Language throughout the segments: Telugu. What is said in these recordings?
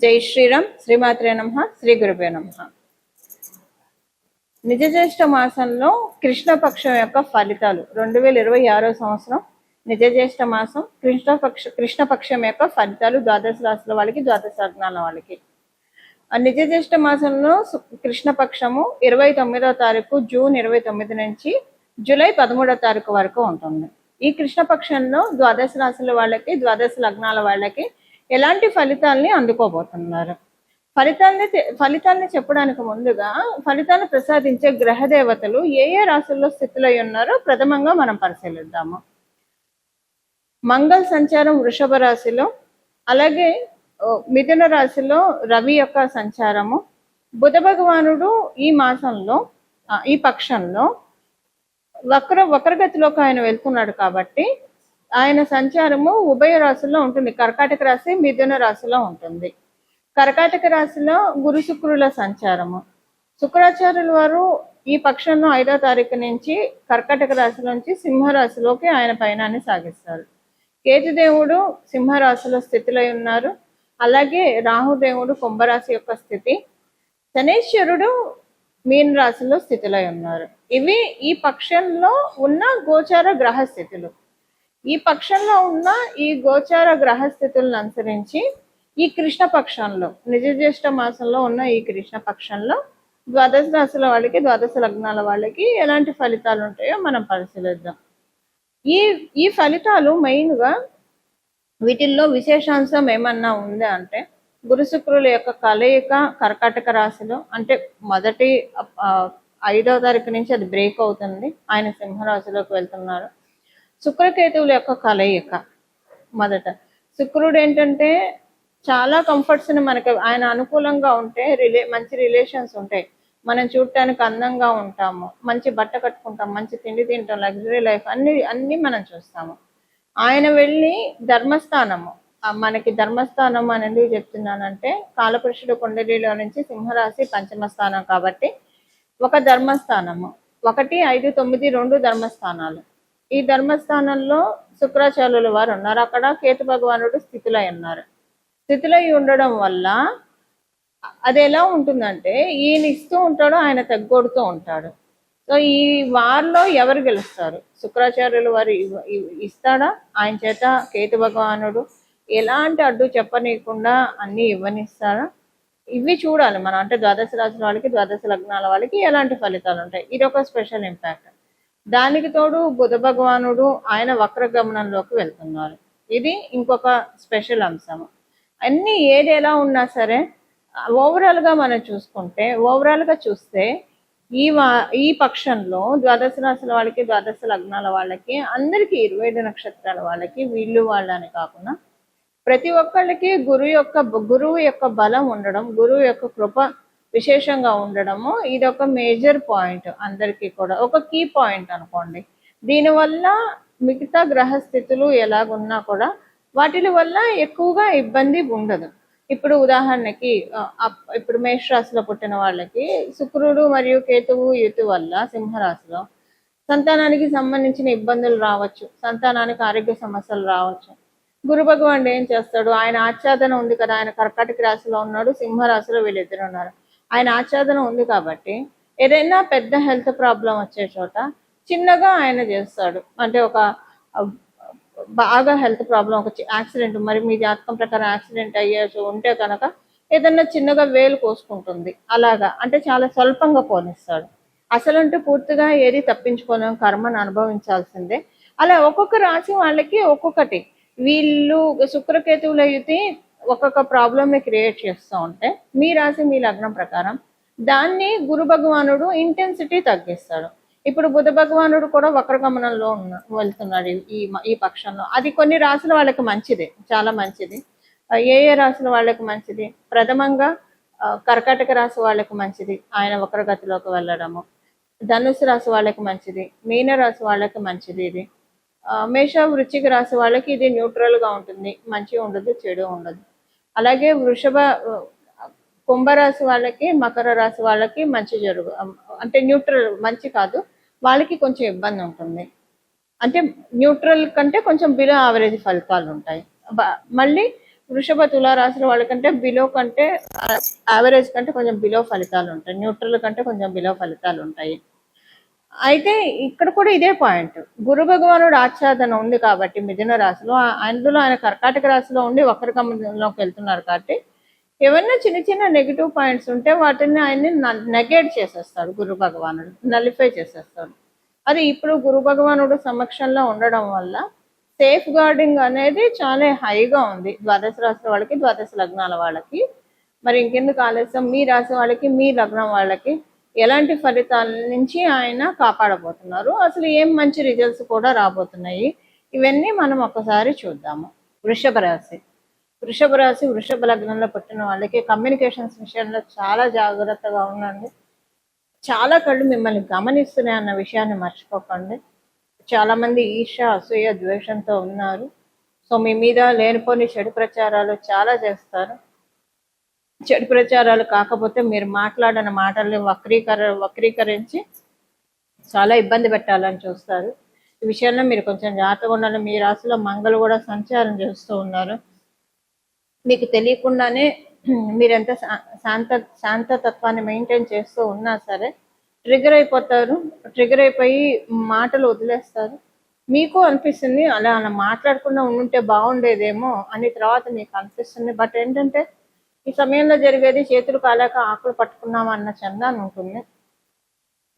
జై శ్రీరామ్. శ్రీమాత్రే నమః. శ్రీ గురుభ్యో నమః. నిజ జ్యేష్ఠ మాసంలో కృష్ణపక్షం యొక్క ఫలితాలు 2026 సంవత్సరం నిజ జ్యేష్ఠ మాసం కృష్ణపక్షం యొక్క ఫలితాలు ద్వాదశ రాశుల వాళ్ళకి, ద్వాదశ లగ్నాల వాళ్ళకి. నిజ జ్యేష్ఠ మాసంలో కృష్ణపక్షము 29వ తారీఖు జూన్ 29 నుంచి జూలై 13వ తారీఖు వరకు ఉంటుంది. ఈ కృష్ణపక్షంలో ద్వాదశ రాశుల వాళ్ళకి, ద్వాదశ లగ్నాల వాళ్ళకి ఎలాంటి ఫలితాలని అందుకోబోతున్నారు? ఫలితాన్ని చెప్పడానికి ముందుగా ఫలితాన్ని ప్రసాదించే గ్రహ దేవతలు ఏ ఏ రాశుల్లో స్థితులై ఉన్నారో ప్రథమంగా మనం పరిశీలిద్దాము. మంగళ సంచారం వృషభ రాశిలో, అలాగే మిథున రాశిలో రవి యొక్క సంచారము, బుధ భగవానుడు ఈ మాసంలో ఈ పక్షంలో వక్రగతిలోకి ఆయన వెళ్తున్నాడు కాబట్టి ఆయన సంచారము ఉభయ రాశుల్లో ఉంటుంది. కర్కాటక రాశి, మిథున రాశిలో ఉంటుంది. కర్కాటక రాశిలో గురు శుక్రుల సంచారము. శుక్రాచార్యుల వారు ఈ పక్షంలో 5వ తారీఖు నుంచి కర్కాటక రాశి నుంచి సింహరాశిలోకి ఆయన పయనాన్ని సాగిస్తారు. కేతుదేవుడు సింహరాశిలో స్థితిలో ఉన్నారు. అలాగే రాహుదేవుడు కుంభరాశి యొక్క స్థితి, శనేశ్వరుడు మీన రాశిలో స్థితిలో ఉన్నారు. ఇవి ఈ పక్షంలో ఉన్న గోచార గ్రహ స్థితులు. ఈ పక్షంలో ఉన్న ఈ గోచార గ్రహ స్థితులను అనుసరించి ఈ కృష్ణపక్షంలో నిజ జ్యేష్ఠ మాసంలో ఉన్న ఈ కృష్ణపక్షంలో ద్వాదశ రాశుల వాళ్ళకి, ద్వాదశ లగ్నాల వాళ్ళకి ఎలాంటి ఫలితాలు ఉంటాయో మనం పరిశీలిద్దాం. ఈ ఫలితాలు మెయిన్గా వీటిల్లో విశేషాంశం ఏమన్నా ఉందా అంటే, గురు శుక్రుల యొక్క కలయిక కర్కాటక రాశిలో, అంటే మొదటి 5వ తారీఖు నుంచి అది బ్రేక్ అవుతుంది, ఆయన సింహరాశిలోకి వెళ్తున్నారు. శుక్రకేతువుల యొక్క కలయిక మొదట. శుక్రుడు ఏంటంటే చాలా కంఫర్ట్స్ని మనకి ఆయన అనుకూలంగా ఉంటే మంచి రిలేషన్స్ ఉంటాయి, మనం చూడటానికి అందంగా ఉంటాము, మంచి బట్ట కట్టుకుంటాం, మంచి తిండి తింటాం, లగ్జరీ లైఫ్ అన్ని మనం చూస్తాము. ఆయన వెళ్ళి ధర్మస్థానము, మనకి ధర్మస్థానం అని ఎందుకు చెప్తున్నానంటే కాలపురుషుడు కుండలిలో నుంచి సింహరాశి పంచమ స్థానం కాబట్టి ఒక ధర్మస్థానము, 1, 5, 9, 2 ధర్మస్థానాలు. ఈ ధర్మస్థానంలో శుక్రాచార్యుల వారు ఉన్నారు. అక్కడ కేతు భగవానుడు స్థితిలో ఉన్నారు. స్థితిలో ఉండడం వల్ల అది ఎలా ఉంటుందంటే ఈయన ఇస్తూ ఉంటాడు, ఆయన తగ్గొడుతూ ఉంటాడు. సో ఈ వారిలో ఎవరు గెలుస్తారు? శుక్రాచార్యుల వారు ఇస్తాడా? ఆయన చేత కేతు భగవానుడు ఎలాంటి అడ్డు చెప్పనీయకుండా అన్ని ఇవ్వనిస్తాడా? ఇవి చూడాలి మనం. అంటే ద్వాదశ రాశుల వాళ్ళకి, ద్వాదశ లగ్నాల వాళ్ళకి ఎలాంటి ఫలితాలు ఉంటాయి, ఇది ఒక స్పెషల్ ఇంపాక్ట్. దానికి తోడు బుధ భగవానుడు ఆయన వక్రగమనంలోకి వెళ్తున్నారు, ఇది ఇంకొక స్పెషల్ అంశము. అన్ని ఏది ఎలా ఉన్నా సరే ఓవరాల్గా మనం చూసుకుంటే, ఓవరాల్గా చూస్తే ఈ పక్షంలో ద్వాదశ రాశుల వాళ్ళకి, ద్వాదశ లగ్నాల వాళ్ళకి అందరికీ 27 నక్షత్రాల వాళ్ళకి, వీళ్ళు వాళ్ళని కాకుండా ప్రతి ఒక్కళ్ళకి గురువు యొక్క బలం ఉండడం, గురువు యొక్క కృప విశేషంగా ఉండడము ఇది ఒక మేజర్ పాయింట్. అందరికీ కూడా ఒక కీ పాయింట్ అనుకోండి. దీనివల్ల మిగతా గ్రహస్థితులు ఎలాగున్నా కూడా వాటి వల్ల ఎక్కువగా ఇబ్బంది ఉండదు. ఇప్పుడు ఉదాహరణకి ఇప్పుడు మేషరాశిలో పుట్టిన వాళ్ళకి శుక్రుడు మరియు కేతువు యుతి వల్ల సింహరాశిలో సంతానానికి సంబంధించిన ఇబ్బందులు రావచ్చు, సంతానానికి ఆరోగ్య సమస్యలు రావచ్చు. గురు భగవానుడు ఏం చేస్తాడు? ఆయన ఆచ్ఛాదన ఉంది కదా, ఆయన కర్కాటక రాశిలో ఉన్నాడు, సింహరాశిలో వీళ్ళిద్దరు ఉన్నారు. ఆయన ఆచ్ఛాదన ఉంది కాబట్టి ఏదైనా పెద్ద హెల్త్ ప్రాబ్లం వచ్చే చోట చిన్నగా ఆయన చేస్తాడు. అంటే ఒక బాగా హెల్త్ ప్రాబ్లం, ఒక యాక్సిడెంట్, మరి మీ జాతకం ప్రకారం యాక్సిడెంట్ అయ్యేసి ఉంటే కనుక ఏదన్నా చిన్నగా వేలు కోసుకుంటుంది, అలాగా అంటే చాలా స్వల్పంగా పోనిస్తాడు. అసలుంటే పూర్తిగా ఏది తప్పించుకోలేం, కర్మను అనుభవించాల్సిందే. అలా ఒక్కొక్క రాశి వాళ్ళకి ఒక్కొక్కటి, వీళ్ళు శుక్రకేతువుల యుతి ఒక్కొక్క ప్రాబ్లమ్ని క్రియేట్ చేస్తూ ఉంటే మీ రాశి మీ లగ్నం ప్రకారం దాన్ని గురు భగవానుడు ఇంటెన్సిటీ తగ్గిస్తాడు. ఇప్పుడు బుధ భగవానుడు కూడా వక్రగమనంలో వెళ్తున్నాడు ఈ పక్షంలో. అది కొన్ని రాశుల వాళ్ళకి మంచిదే, చాలా మంచిది. ఏ రాశుల వాళ్ళకి మంచిది? ప్రథమంగా కర్కాటక రాశి వాళ్ళకి మంచిది, ఆయన వక్రగతిలోకి వెళ్ళడము. ధనుసు రాశి వాళ్ళకి మంచిది, మీన రాశి వాళ్ళకి మంచిది. ఇది మేష వృశ్చిక రాశి వాళ్ళకి ఇది న్యూట్రల్గా ఉంటుంది, మంచి ఉండదు, చెడు ఉండదు. అలాగే కుంభరాశి వాళ్ళకి, మకర రాశి వాళ్ళకి మంచి అంటే న్యూట్రల్, మంచి కాదు, వాళ్ళకి కొంచెం ఇబ్బంది ఉంటుంది. అంటే న్యూట్రల్ కంటే కొంచెం బిలో యావరేజ్ ఫలితాలు ఉంటాయి. మళ్ళీ వృషభ తులారాశుల వాళ్ళకంటే బిలో కంటే యావరేజ్ కంటే కొంచెం బిలో ఫలితాలు ఉంటాయి, న్యూట్రల్ కంటే కొంచెం బిలో ఫలితాలు ఉంటాయి. అయితే ఇక్కడ కూడా ఇదే పాయింట్, గురు భగవానుడు ఆచ్ఛాదన ఉంది కాబట్టి మిథున రాశిలో, అందులో ఆయన కర్కాటక రాశిలో ఉండి వక్రగమనంలోకి వెళ్తున్నారు కాబట్టి ఏమన్నా చిన్న చిన్న నెగిటివ్ పాయింట్స్ ఉంటే వాటిని ఆయన్ని నెగేట్ చేసేస్తాడు గురు భగవానుడు, నలిఫై చేసేస్తాడు. అది ఇప్పుడు గురు భగవానుడు సమక్షంలో ఉండడం వల్ల సేఫ్ గార్డింగ్ అనేది చాలా హైగా ఉంది ద్వాదశ రాశి వాళ్ళకి, ద్వాదశ లగ్నాల వాళ్ళకి. మరి ఇంకెందుకు ఆలస్యం, మీ రాశి వాళ్ళకి, మీ లగ్నం వాళ్ళకి ఎలాంటి ఫలితాల నుంచి ఆయన కాపాడబోతున్నారు, అసలు ఏం మంచి రిజల్ట్స్ కూడా రాబోతున్నాయి, ఇవన్నీ మనం ఒకసారి చూద్దాము. వృషభ రాశి. వృషభ రాశి వృషభ లగ్నంలో పుట్టిన వాళ్ళకి కమ్యూనికేషన్స్ విషయంలో చాలా జాగ్రత్తగా ఉండండి. చాలా కళ్ళు మిమ్మల్ని గమనిస్తున్నాయి అన్న విషయాన్ని మర్చిపోకండి. చాలామంది ఈర్ష్య, అసూయ, ద్వేషంతో ఉన్నారు. సో మీ మీద లేనిపోని చెడు ప్రచారాలు చాలా చేస్తారు. చెడు ప్రచారాలు కాకపోతే మీరు మాట్లాడిన మాటల్ని వక్రీకరించి చాలా ఇబ్బంది పెట్టాలని చూస్తారు. ఈ విషయంలో మీరు కొంచెం జాగ్రత్తగా ఉండాలి. మీ రాశిలో మంగళ కూడా సంచారం చేస్తూ ఉన్నారు. మీకు తెలియకుండానే మీరు ఎంత శాంతతత్వాన్ని మెయింటైన్ చేస్తూ ఉన్నా సరే ట్రిగర్ అయిపోతారు. ట్రిగర్ అయిపోయి మాటలు వదిలేస్తారు. మీకు అనిపిస్తుంది అలా మాట్లాడకుండా ఉండుంటే బాగుండేదేమో అని తర్వాత మీకు అనిపిస్తుంది. బట్ ఏంటంటే ఈ సమయంలో జరిగేది చేతులు కాలేక ఆకులు పట్టుకున్నాం అన్న చందాన్ని ఉంటుంది.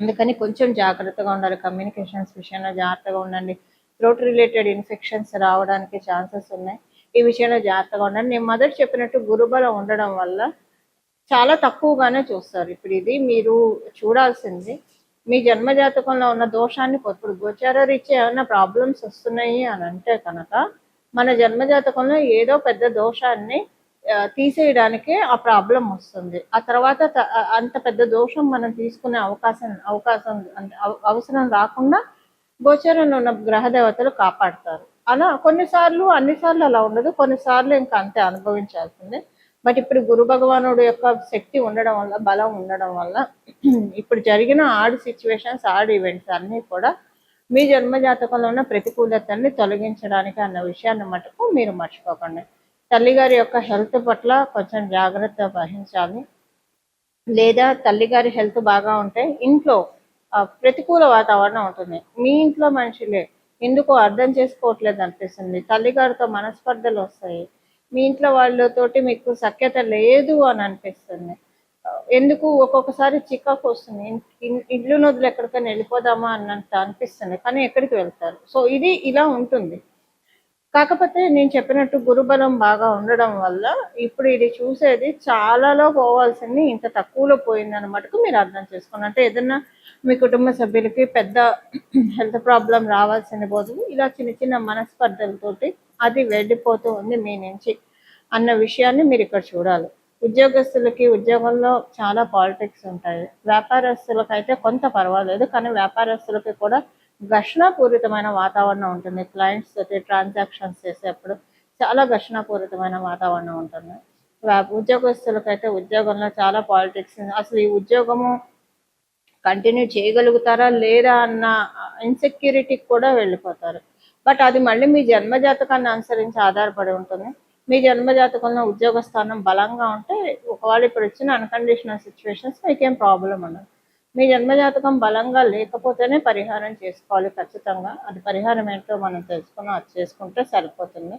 అందుకని కొంచెం జాగ్రత్తగా ఉండాలి. కమ్యూనికేషన్స్ విషయంలో జాగ్రత్తగా ఉండండి. థ్రోట్ రిలేటెడ్ ఇన్ఫెక్షన్స్ రావడానికి ఛాన్సెస్ ఉన్నాయి. ఈ విషయంలో జాగ్రత్తగా ఉండండి. నేను మొదటి చెప్పినట్టు గురుబలం ఉండడం వల్ల చాలా తక్కువగానే చూస్తారు. ఇప్పుడు ఇది మీరు చూడాల్సింది మీ జన్మజాతకంలో ఉన్న దోషాన్ని, ఇప్పుడు గోచార రీత్యా ఏమైనా ప్రాబ్లమ్స్ వస్తున్నాయి అని అంటే కనుక మన జన్మజాతకంలో ఏదో పెద్ద దోషాన్ని తీసేయడానికి ఆ ప్రాబ్లం వస్తుంది. ఆ తర్వాత అంత పెద్ద దోషం మనం తీసుకునే అవసరం రాకుండా గోచరంలో ఉన్న గ్రహ దేవతలు కాపాడతారు. అలా కొన్నిసార్లు, అన్నిసార్లు అలా ఉండదు, కొన్నిసార్లు ఇంకా అంతే అనుభవించాల్సిందే. బట్ ఇప్పుడు గురు భగవానుడు యొక్క శక్తి ఉండడం వల్ల, బలం ఉండడం వల్ల ఇప్పుడు జరిగిన సిచ్యువేషన్స్, ఈవెంట్స్ అన్నీ కూడా మీ జన్మజాతకంలో ఉన్న ప్రతికూలతల్ని తొలగించడానికి అన్న విషయాన్ని మటుకు మీరు మర్చిపోకండి. తల్లిగారి యొక్క హెల్త్ పట్ల కొంచెం జాగ్రత్త వహించాలి. లేదా తల్లిగారి హెల్త్ బాగా ఉంటే ఇంట్లో ప్రతికూల వాతావరణం ఉంటుంది. మీ ఇంట్లో మనుషులే ఎందుకో అర్థం చేసుకోవట్లేదు అనిపిస్తుంది. తల్లిగారితో మనస్పర్ధలు వస్తాయి. మీ ఇంట్లో వాళ్ళతోటి మీకు సఖ్యత లేదు అని అనిపిస్తుంది. ఎందుకు ఒక్కొక్కసారి చికాకు వస్తుంది. ఇల్లు నదులు ఎక్కడికైనా వెళ్ళిపోదామా అన్నంత అనిపిస్తుంది, కానీ ఎక్కడికి వెళ్తారు. సో ఇది ఇలా ఉంటుంది. కాకపోతే నేను చెప్పినట్టు గురుబలం బాగా ఉండడం వల్ల ఇప్పుడు ఇది చూసేది చాలాలో పోవాల్సింది ఇంత తక్కువలో పోయిందని మటుకు మీరు అర్థం చేసుకోండి. అంటే ఏదన్నా మీ కుటుంబ సభ్యులకి పెద్ద హెల్త్ ప్రాబ్లం రావాల్సిన బదులు ఇలా చిన్న చిన్న మనస్పర్ధలతోటి అది వెళ్ళిపోతూ ఉంది మీ నుంచి అన్న విషయాన్ని మీరు ఇక్కడ చూడాలి. ఉద్యోగస్తులకి ఉద్యోగంలో చాలా పాలిటిక్స్ ఉంటాయి. వ్యాపారస్తులకు అయితే కొంత పర్వాలేదు, కానీ వ్యాపారస్తులకి కూడా ఘర్షణపూరితమైన వాతావరణం ఉంటుంది. క్లయింట్స్ తోటి ట్రాన్సాక్షన్స్ చేసేప్పుడు చాలా ఘర్షణపూరితమైన వాతావరణం ఉంటుంది. ఉద్యోగస్తులకైతే ఉద్యోగంలో చాలా పాలిటిక్స్, అసలు ఈ ఉద్యోగము కంటిన్యూ చేయగలుగుతారా లేదా అన్న ఇన్సెక్యూరిటీకి కూడా వెళ్ళిపోతారు. బట్ అది మళ్ళీ మీ జన్మజాతకాన్ని అనుసరించి ఆధారపడి ఉంటుంది. మీ జన్మజాతకంలో ఉద్యోగ స్థానం బలంగా ఉంటే ఒకవేళ ఇప్పుడు వచ్చిన అన్కండిషనల్ సిచ్యువేషన్స్ మీకేం ప్రాబ్లం ఉండదు. మీ జన్మజాతకం బలంగా లేకపోతేనే పరిహారం చేసుకోవాలి ఖచ్చితంగా. అది పరిహారం ఏంటో మనం తెలుసుకుని అది చేసుకుంటే సరిపోతుంది.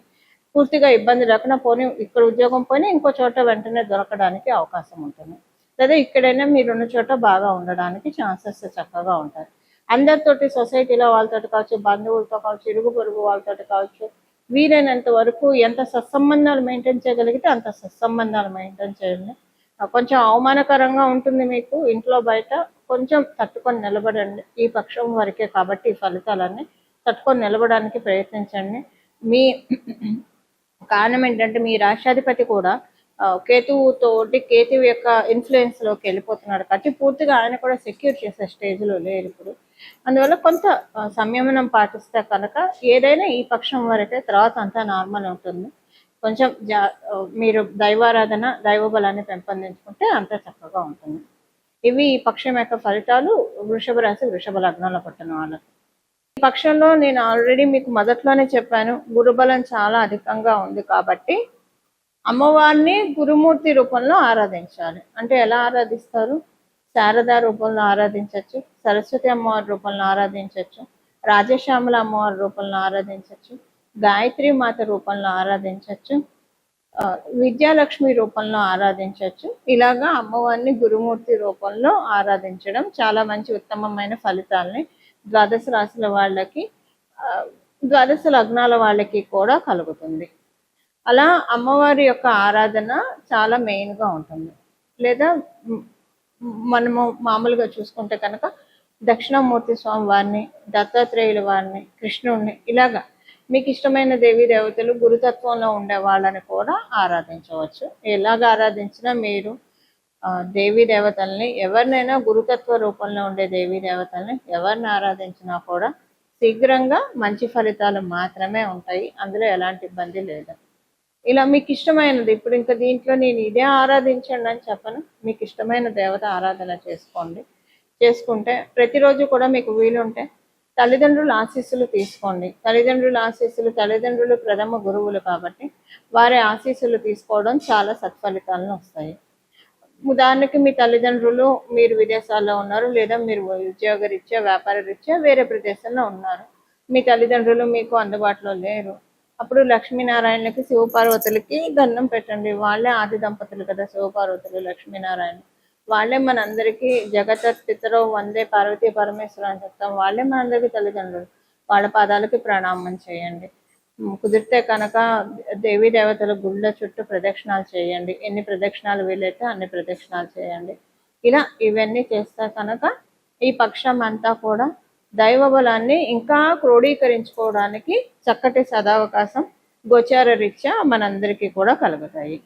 పూర్తిగా ఇబ్బంది లేకుండా పోనీ ఇక్కడ ఉద్యోగం పోయినా ఇంకో చోట వెంటనే దొరకడానికి అవకాశం ఉంటుంది. లేదా ఇక్కడైనా మీరున్న చోట బాగా ఉండడానికి ఛాన్సెస్ చక్కగా ఉంటాయి. అందరితోటి సొసైటీలో వాళ్ళతో కావచ్చు, బంధువులతో కావచ్చు, ఇరుగు పొరుగు వాళ్ళతో కావచ్చు, వీలైనంత వరకు ఎంత సత్సంబంధాలు మెయింటైన్ చేయగలిగితే అంత సత్సంబంధాలు మెయింటైన్ చేయండి. కొంచెం అవమానకరంగా ఉంటుంది మీకు ఇంట్లో బయట, కొంచెం తట్టుకొని నిలబడండి. ఈ పక్షం వరకే కాబట్టి ఈ ఫలితాలన్నీ తట్టుకొని నిలబడడానికి ప్రయత్నించండి. మీ కారణం ఏంటంటే మీ రాష్ట్రాధిపతి కూడా కేతువు యొక్క ఇన్ఫ్లుయెన్స్లోకి వెళ్ళిపోతున్నాడు కాబట్టి పూర్తిగా ఆయన కూడా సెక్యూర్ చేసే స్టేజ్లో లేరు ఇప్పుడు. అందువల్ల కొంత సంయమనం పాటిస్తే కనుక ఏదైనా ఈ పక్షం వరకే, తర్వాత అంతా నార్మల్ ఉంటుంది. కొంచెం మీరు దైవారాధన, దైవబలాన్ని పెంపొందించుకుంటే అంతా చక్కగా ఉంటుంది. ఇవి ఈ పక్షం యొక్క ఫలితాలు వృషభ రాశి, వృషభ లగ్నంలో పుట్టిన వాళ్ళకి. ఈ పక్షంలో నేను ఆల్రెడీ మీకు మొదట్లోనే చెప్పాను, గురుబలం చాలా అధికంగా ఉంది కాబట్టి అమ్మవారిని గురుమూర్తి రూపంలో ఆరాధించాలి. అంటే ఎలా ఆరాధిస్తారు? శారదా రూపంలో ఆరాధించవచ్చు, సరస్వతి అమ్మవారి రూపంలో ఆరాధించవచ్చు, రాజశ్యామల అమ్మవారి రూపంలో ఆరాధించవచ్చు, గాయత్రి మాత రూపంలో ఆరాధించవచ్చు, విద్యాలక్ష్మి రూపంలో ఆరాధించవచ్చు. ఇలాగా అమ్మవారిని గురుమూర్తి రూపంలో ఆరాధించడం చాలా మంచి ఉత్తమమైన ఫలితాలని ద్వాదశ రాశుల వాళ్ళకి, ద్వాదశ లగ్నాల వాళ్ళకి కూడా కలుగుతుంది. అలా అమ్మవారి యొక్క ఆరాధన చాలా మెయిన్గా ఉంటుంది. లేదా మనము మామూలుగా చూసుకుంటే కనుక దక్షిణామూర్తి స్వామి వారిని, దత్తాత్రేయుల వారిని, కృష్ణుడిని, ఇలాగా మీకు ఇష్టమైన దేవీ దేవతలు గురుతత్వంలో ఉండే వాళ్ళని కూడా ఆరాధించవచ్చు. ఎలాగ ఆరాధించినా మీరు దేవీ దేవతల్ని, ఎవరినైనా గురుతత్వ రూపంలో ఉండే దేవీ దేవతల్ని ఎవరిని ఆరాధించినా కూడా శీఘ్రంగా మంచి ఫలితాలు మాత్రమే ఉంటాయి. అందులో ఎలాంటి ఇబ్బంది లేదు. ఇలా మీకు ఇష్టమైనది, ఇప్పుడు ఇంకా దీంట్లో నేను ఇదే ఆరాధించండి అని చెప్పను. మీకు ఇష్టమైన దేవత ఆరాధన చేసుకోండి. చేసుకుంటే ప్రతిరోజు కూడా మీకు వీలుంటే తల్లిదండ్రుల ఆశీస్సులు తీసుకోండి. తల్లిదండ్రులు ప్రథమ గురువులు కాబట్టి వారి ఆశీస్సులు తీసుకోవడం చాలా సత్ఫలితాలను వస్తాయి. ఉదాహరణకి మీ తల్లిదండ్రులు మీరు విదేశాల్లో ఉన్నారు, లేదా మీరు ఉద్యోగ రీత్యా, వ్యాపార రీత్యా వేరే ప్రదేశంలో ఉన్నారు. మీ తల్లిదండ్రులు మీకు అందుబాటులో లేరు. అప్పుడు లక్ష్మీనారాయణకి, శివపార్వతులకి దండం పెట్టండి. వాళ్ళే ఆది దంపతులు కదా, శివపార్వతులు, లక్ష్మీనారాయణ. వాళ్ళే మనందరికీ జగతపితరో వందే పార్వతీ పరమేశ్వర అని చెప్తాం. వాళ్ళే మనందరికీ తల్లిదండ్రులు. వాళ్ళ పాదాలకి ప్రణామం చేయండి. కుదిరితే కనుక దేవీ దేవతల గుళ్ళ చుట్టూ ప్రదక్షిణాలు చేయండి. ఎన్ని ప్రదక్షిణాలు వీలైతే అన్ని ప్రదక్షిణాలు చేయండి. ఇలా ఇవన్నీ చేస్తే కనుక ఈ పక్షం అంతా కూడా దైవ బలాన్ని ఇంకా క్రోడీకరించుకోవడానికి చక్కటి సదావకాశం గోచార రీత్యా మనందరికీ కూడా కలుగుతాయి.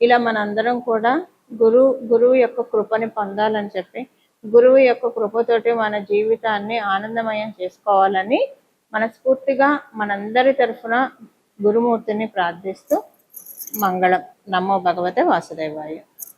ఇలా మనందరం కూడా గురువు యొక్క కృపని పొందాలని చెప్పి, గురువు యొక్క కృపతోటి మన జీవితాన్ని ఆనందమయం చేసుకోవాలని మనస్ఫూర్తిగా మనందరి తరఫున గురుమూర్తిని ప్రార్థిస్తూ మంగళం. నమో భగవతే వాసుదేవాయ.